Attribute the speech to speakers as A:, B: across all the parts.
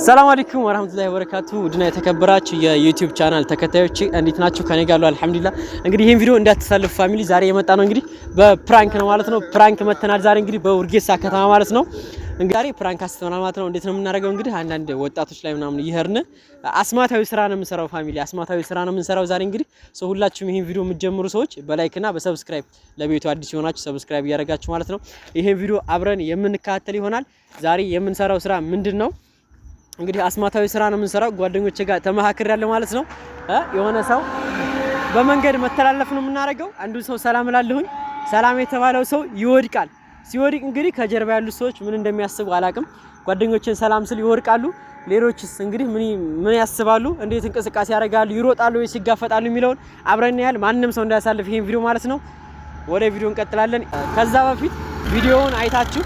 A: ሰላም አለይኩም ወራህመቱላሂ ወበረካቱ ድና የተከበራችሁ የዩቲዩብ ቻናል ተከታዮች እንዴት ናችሁ? ከኔ ጋር አልሐምዱሊላህ። እንግዲህ ይሄን ቪዲዮ እንዳትሳለፉ ፋሚሊ፣ ዛሬ የመጣ ነው እንግዲህ በፕራንክ ነው ማለት ነው። ፕራንክ መተናል ዛሬ እንግዲህ በውርጌሳ ከተማ ማለት ነው። እንግዲህ ዛሬ ፕራንክ አስተናል ማለት ነው። እንዴት ነው የምናደርገው? እንግዲህ አንዳንድ ወጣቶች ላይ ምናምን ይሄርን አስማታዊ ስራ ነው የምንሰራው ፋሚሊ፣ አስማታዊ ስራ ነው የምንሰራው ዛሬ እንግዲህ ሰው ሁላችሁም ይሄን ቪዲዮ የምትጀምሩ ሰዎች በላይክ እና በሰብስክራይብ ለቤቱ አዲስ የሆናችሁ ሰብስክራይብ እያደረጋችሁ ማለት ነው ይሄን ቪዲዮ አብረን የምንከታተል ይሆናል። ዛሬ የምንሰራው ስራ ምንድነው? እንግዲህ አስማታዊ ስራ ነው የምንሰራው። ጓደኞቼ ጋር ተመካክሬያለሁ ማለት ነው። የሆነ ሰው በመንገድ መተላለፍ ነው የምናደርገው። አንዱ ሰው ሰላም እላለሁኝ። ሰላም የተባለው ሰው ይወድቃል። ሲወድቅ እንግዲህ ከጀርባ ያሉት ሰዎች ምን እንደሚያስቡ አላቅም። ጓደኞቼን ሰላም ስል ይወድቃሉ። ሌሎችስ እንግዲህ ምን ያስባሉ? እንዴት እንቅስቃሴ ያደርጋሉ? ይሮጣሉ ወይስ ይጋፈጣሉ የሚለውን አብረን ያያል። ማንንም ሰው እንዳያሳልፍ ይሄን ቪዲዮ ማለት ነው። ወደ ቪዲዮ እንቀጥላለን። ከዛ በፊት ቪዲዮውን አይታችሁ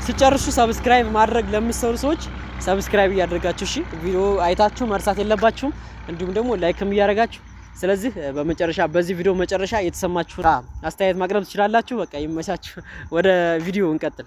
A: ሲጨርሱ ሰብስክራይብ ማድረግ ለምትሰሩ ሰዎች ሰብስክራይብ እያደረጋችሁ እሺ፣ ቪዲዮ አይታችሁ መርሳት የለባችሁም። እንዲሁም ደግሞ ላይክም እያደረጋችሁ። ስለዚህ በመጨረሻ በዚህ ቪዲዮ መጨረሻ የተሰማችሁ አስተያየት ማቅረብ ትችላላችሁ። በቃ ይመቻችሁ። ወደ ቪዲዮ እንቀጥል።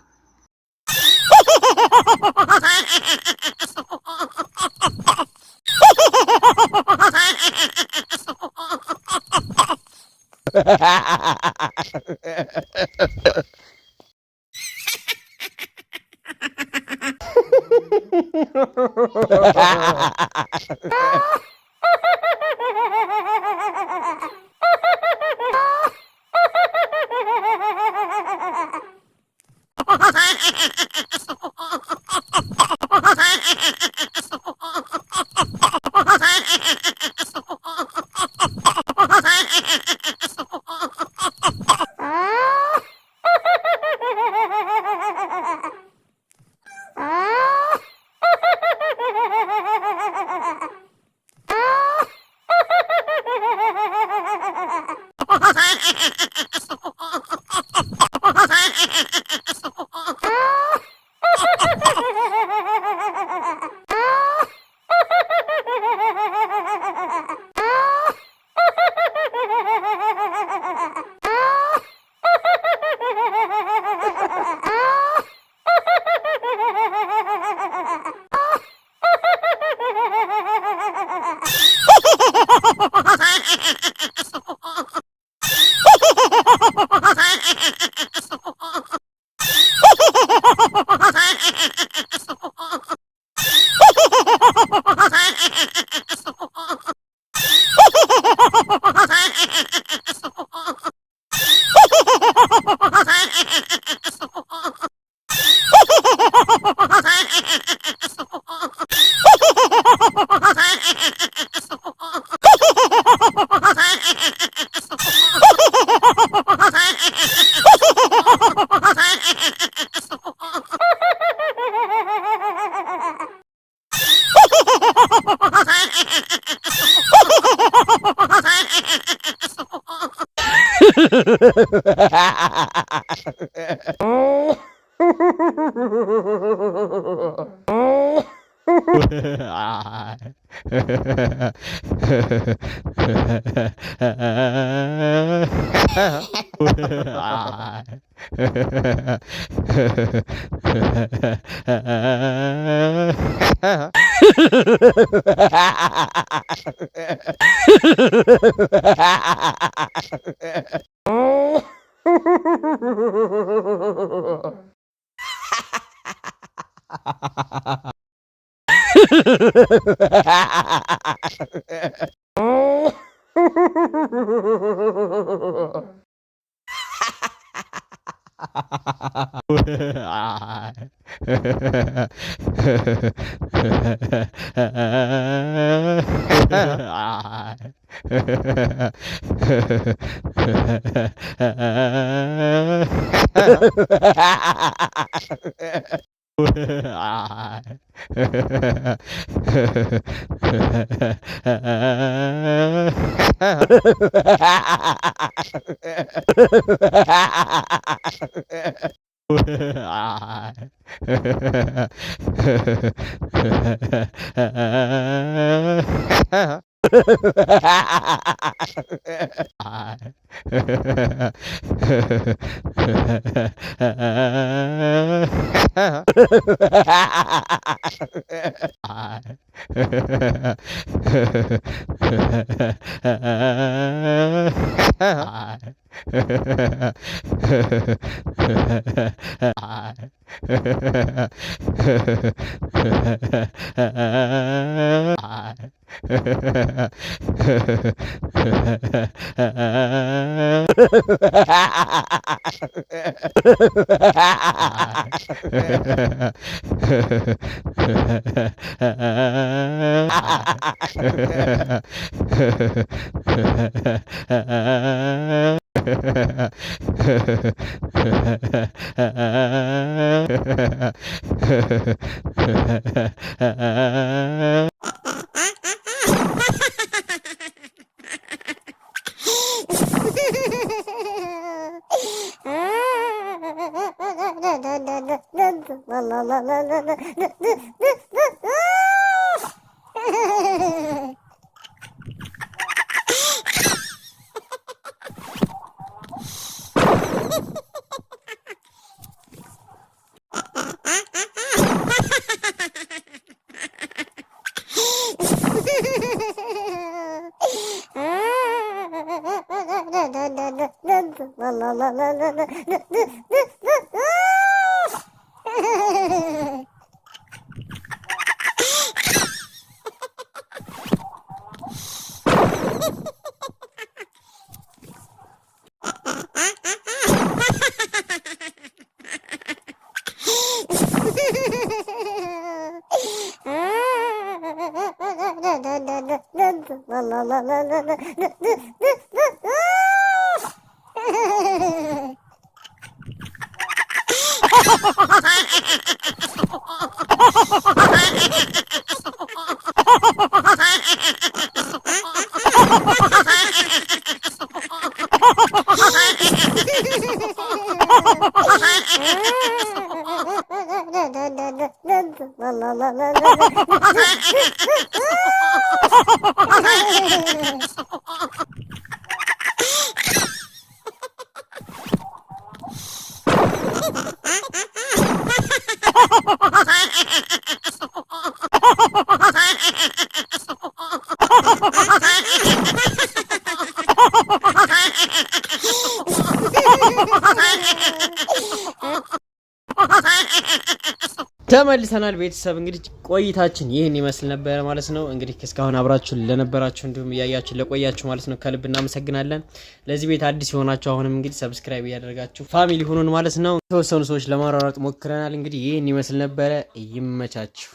A: ተመልሰናል ቤተሰብ እንግዲህ ቆይታችን ይሄን ይመስል ነበር ማለት ነው። እንግዲህ እስካሁን አብራችሁ ለነበራችሁ እንዲሁም ያያችሁ ለቆያችሁ ማለት ነው ከልብ እናመሰግናለን። ለዚህ ቤት አዲስ የሆናችሁ አሁንም እንግዲህ ሰብስክራይብ ያደርጋችሁ ፋሚሊ ሆኑን ማለት ነው። ተወሰኑ ሰዎች ለማራራጥ ሞክረናል። እንግዲህ ይሄን ይመስል ነበር። ይመቻችሁ።